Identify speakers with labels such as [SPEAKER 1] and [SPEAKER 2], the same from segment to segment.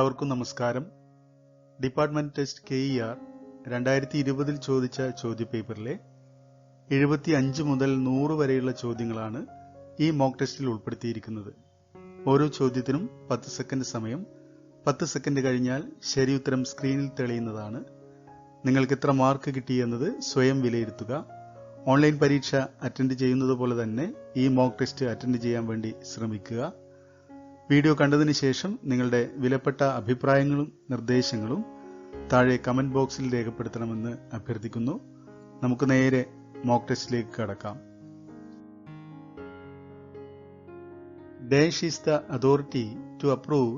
[SPEAKER 1] എല്ലാവർക്കും നമസ്കാരം. Department test KER 2020 ചോദിച്ച ചോദ്യപേപ്പറിലെ 75 മുതൽ 100 വരെയുള്ള ചോദ്യങ്ങളാണ് ഈ മോക്ക് ടെസ്റ്റിൽ ഉൾപ്പെടുത്തിയിരിക്കുന്നത്. ഓരോ ചോദ്യത്തിനും 10 സെക്കൻഡ് സമയം. 10 സെക്കൻഡ് കഴിഞ്ഞാൽ ശരി ഉത്തരം സ്ക്രീനിൽ തെളിയുന്നതാണ്. നിങ്ങൾക്ക് എത്ര മാർക്ക് കിട്ടിയെന്നത് സ്വയം വിലയിരുത്തുക. ഓൺലൈൻ പരീക്ഷ അറ്റൻഡ് ചെയ്യുന്നത് പോലെ തന്നെ ഈ മോക്ക് ടെസ്റ്റ് അറ്റൻഡ് ചെയ്യാൻ വേണ്ടി ശ്രമിക്കുക. വീഡിയോ കണ്ടതിന് ശേഷം നിങ്ങളുടെ വിലപ്പെട്ട അഭിപ്രായങ്ങളും നിർദ്ദേശങ്ങളും താഴെ കമന്റ് ബോക്സിൽ രേഖപ്പെടുത്തണമെന്ന് അഭ്യർത്ഥിക്കുന്നു. നമുക്ക് നേരെ മോക്ക് ടെസ്റ്റിലേക്ക് കടക്കാം. Dash is the authority to approve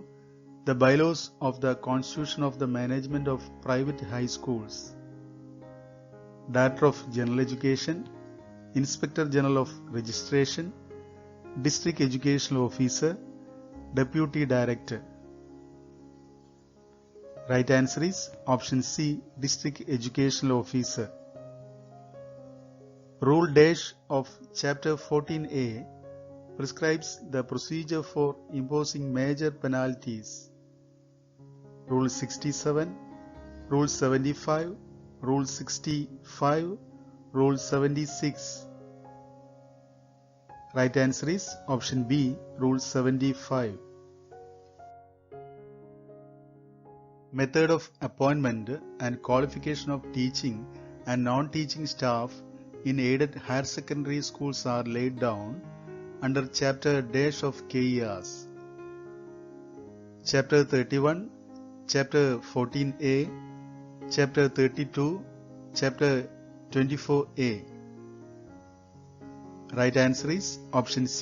[SPEAKER 1] the bylaws of the Constitution of the Management of Private High Schools. Director of General Education, Inspector General of Registration, District Educational Officer, Deputy Director. Right answer is option C, District Educational Officer. Rule Dash of Chapter 14A prescribes the procedure for imposing major penalties. Rule 67, Rule 75, Rule 65, Rule 76. Right answer is option B, Rule 75. Method of appointment and qualification of teaching and non-teaching staff in aided higher secondary schools are laid down under Chapter Dash of KERs. Chapter 31, Chapter 14A, Chapter 32, Chapter 24A. Right answer is option C,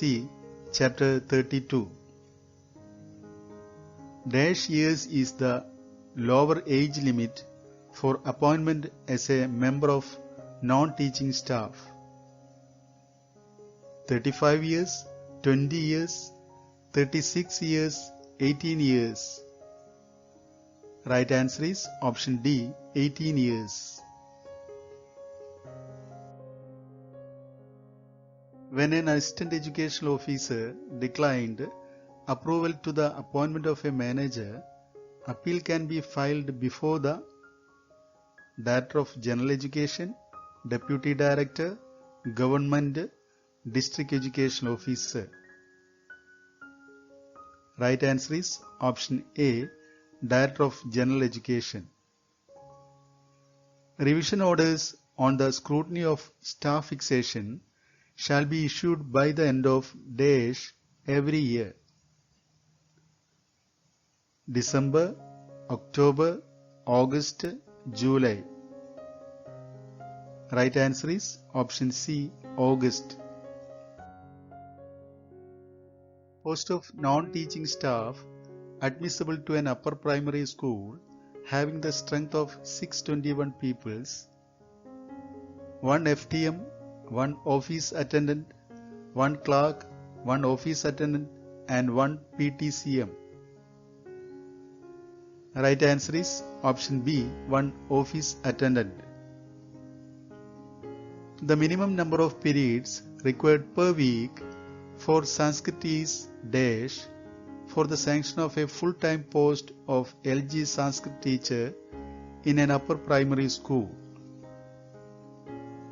[SPEAKER 1] Chapter 32. Dash years is the lower age limit for appointment as a member of non-teaching staff. 35 years, 20 years, 36 years, 18 years. Right answer is option D, 18 years. When an assistant educational officer declined approval to the appointment of a manager, appeal can be filed before the Director of General Education, Deputy Director, Government, District Education Officer. Right answer is option A, Director of General Education. Revision orders on the scrutiny of staff fixation shall be issued by the end of Dash every year. December, October, August, July. Right answer is option C, August. Post of non-teaching staff admissible to an upper primary school having the strength of 621 pupils, 1 FTM, 1 office attendant, 1 clerk, 1 office attendant and 1 PTCM. Right answer is option B, 1 office attendant. The minimum number of periods required per week for Sanskrit is Dash for the sanction of a full-time post of LG Sanskrit teacher in an upper primary school.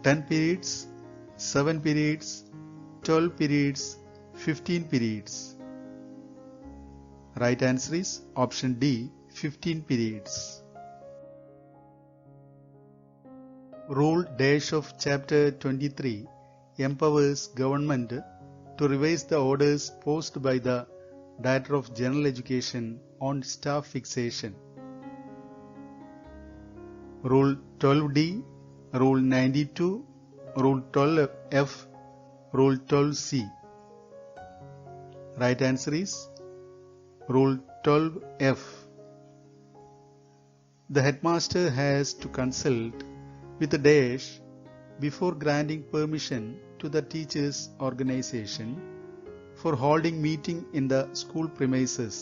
[SPEAKER 1] 10 periods, 7 periods, 12 periods, 15 periods. Right answer is option D, 15 periods. Rule Dash of Chapter 23 empowers government to revise the orders posted by the Director of General Education on staff fixation. Rule 12D, Rule 92, Rule 12F, Rule 12C. Right answer is Rule 12F. The headmaster has to consult with the Dash before granting permission to the teachers' organization for holding meeting in the school premises.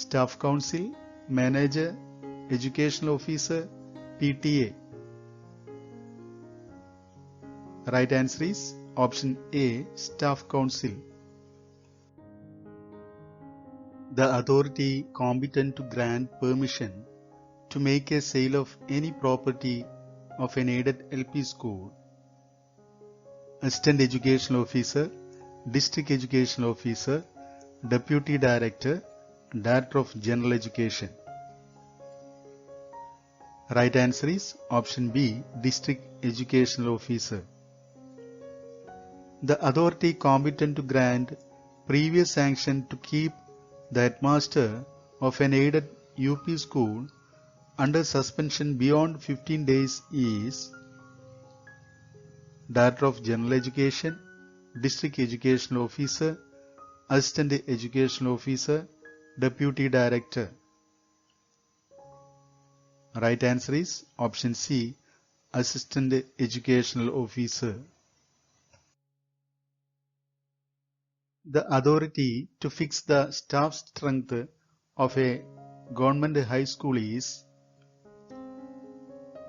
[SPEAKER 1] Staff Council, Manager, Educational Officer, PTA. Right answer is option A, Staff Council. The authority competent to grant permission to make a sale of any property of an aided LP school. Assistant Educational Officer, District Educational Officer, Deputy Director, Director of General Education. Right answer is option B, District Educational Officer. The authority competent to grant previous sanction to keep the headmaster of an aided UP school under suspension beyond 15 days is Director of General Education, District Educational Officer, Assistant Educational Officer, Deputy Director. Right answer is option C, Assistant Educational Officer. The authority to fix the staff strength of a government high school is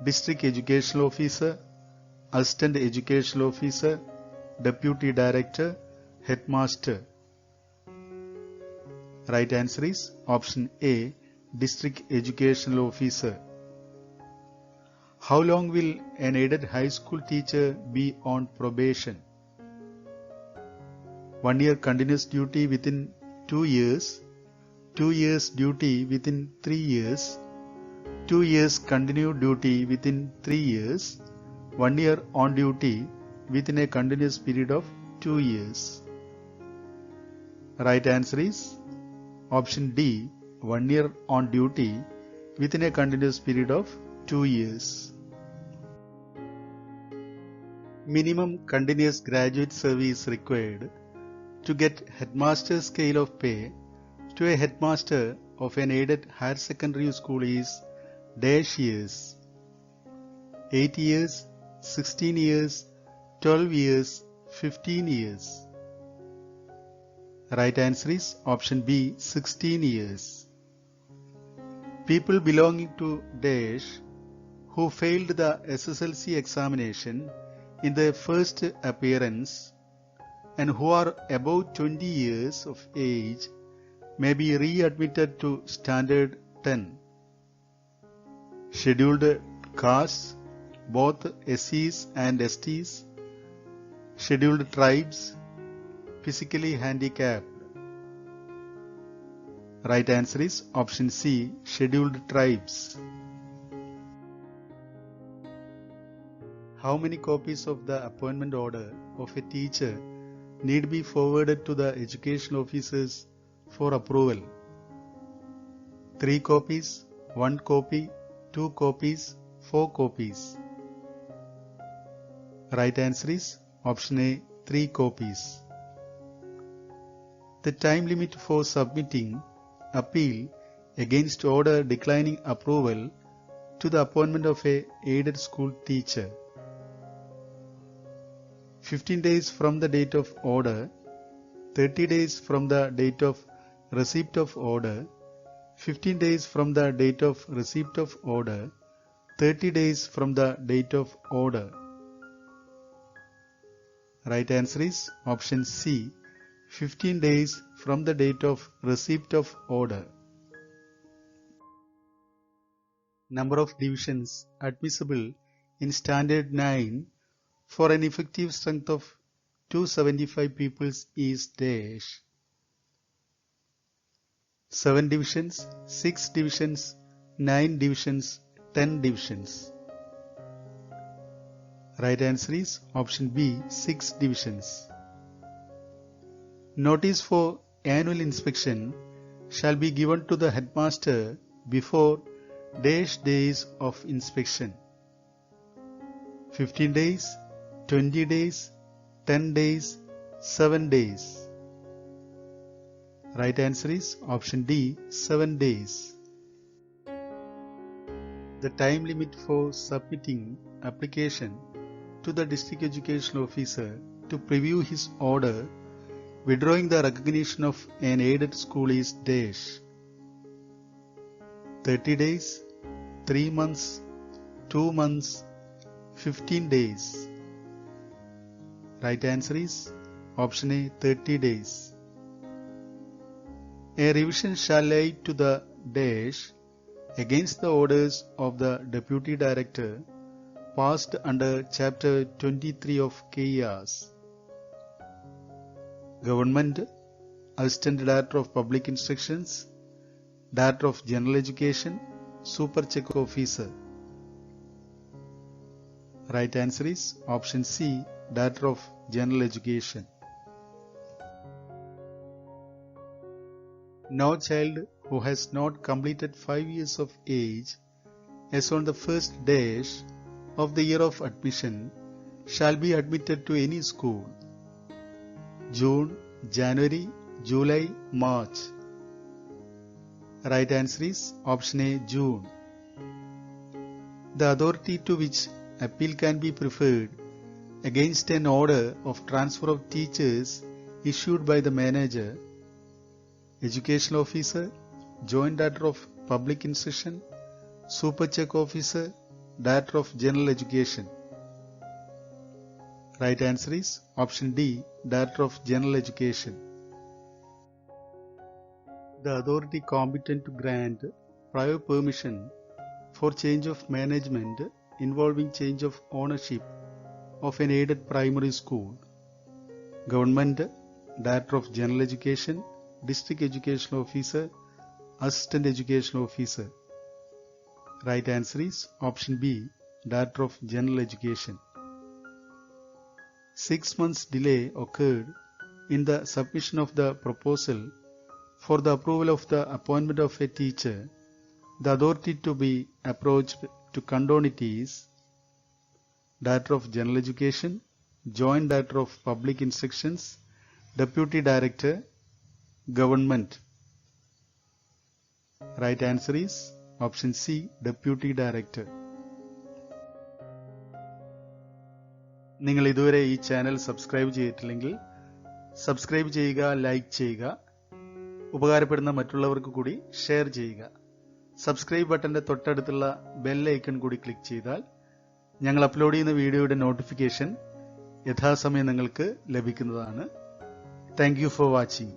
[SPEAKER 1] District Educational Officer, Assistant Educational Officer, Deputy Director, Headmaster. Right answer is option A, District Educational Officer. How long will an aided high school teacher be on probation? 1 year continuous duty within 2 years, 2 years duty within 3 years, 2 years continued duty within 3 years, 1 year on duty within a continuous period of 2 years. Right answer is option D, 1 year on duty within a continuous period of 2 years. Minimum continuous graduate service required to get headmaster scale of pay to a headmaster of an aided higher secondary school is dash years. 8 years, 16 years, 12 years, 15 years. Right answer is option B, 16 years. People belonging to dash who failed the SSLC examination in their first appearance and who are above 20 years of age may be readmitted to Standard 10. Scheduled castes, both SCs and STs, scheduled tribes, physically handicapped. Right answer is option C, scheduled tribes. How many copies of the appointment order of a teacher need be forwarded to the education officers for approval? 3 copies, 1 copy, 2 copies, 4 copies. Right answer is option A, 3 copies. The time limit for submitting appeal against order declining approval to the appointment of a aided school teacher. 15 days from the date of order, 30 days from the date of receipt of order, 15 days from the date of receipt of order, 30 days from the date of order. Right answer is option C, 15 days from the date of receipt of order. Number of divisions admissible in Standard 9 for an effective strength of 275 pupils is dash. 7 divisions, 6 divisions, 9 divisions, 10 divisions. Right answer is option B, 6 divisions. Notice for annual inspection shall be given to the headmaster before dash days of inspection. 15 days, 20 days, 10 days, 7 days. Right answer is option D, 7 days. The time limit for submitting application to the district education officer to preview his order withdrawing the recognition of an aided school is dash. 30 days, 3 months, 2 months, 15 days. Right answer is option A, 30 days. A revision shall lay to the dash against the orders of the Deputy Director passed under Chapter 23 of KERS. Government, Assistant Director of Public Instructions, Director of General Education, Super Check Officer. Right answer is option C, Director of General Education. No child who has not completed 5 years of age as on the first dash of the year of admission shall be admitted to any school. June, January, July, March. Right answer is option A, June. The authority to which appeal can be preferred against an order of transfer of teachers issued by the manager, Educational Officer, Joint Director of Public Instruction, Super Check Officer, Director of General Education. Right answer is option D, Director of General Education. The authority competent to grant prior permission for change of management involving change of ownership of an aided primary school. Government, Director of General Education, District Education Officer, Assistant Education Officer. Right answer is option B, Director of General Education. 6 months delay occurred in the submission of the proposal for the approval of the appointment of a teacher. The authority to be approached to condone it is Director of General Education, Joint Director of Public Instructions, Deputy Director, Government. Right answer is option C, Deputy Director. നിങ്ങൾ ഇതുവരെ ഈ channel subscribe ചെയ്തിട്ടില്ലെങ്കിൽ subscribe ചെയ്യുക, like ചെയ്യുക, ഉപകാരപ്പെടുന്ന മറ്റുള്ളവർക്ക് കൂടി share ചെയ്യുക. സബ്സ്ക്രൈബ് ബട്ടന്റെ തൊട്ടടുത്തുള്ള ബെൽ ഐക്കൺ കൂടി ക്ലിക്ക് ചെയ്താൽ ഞങ്ങൾ അപ്ലോഡ് ചെയ്യുന്ന വീഡിയോയുടെ നോട്ടിഫിക്കേഷൻ യഥാസമയം നിങ്ങൾക്ക് ലഭിക്കുന്നതാണ്. Thank you for watching.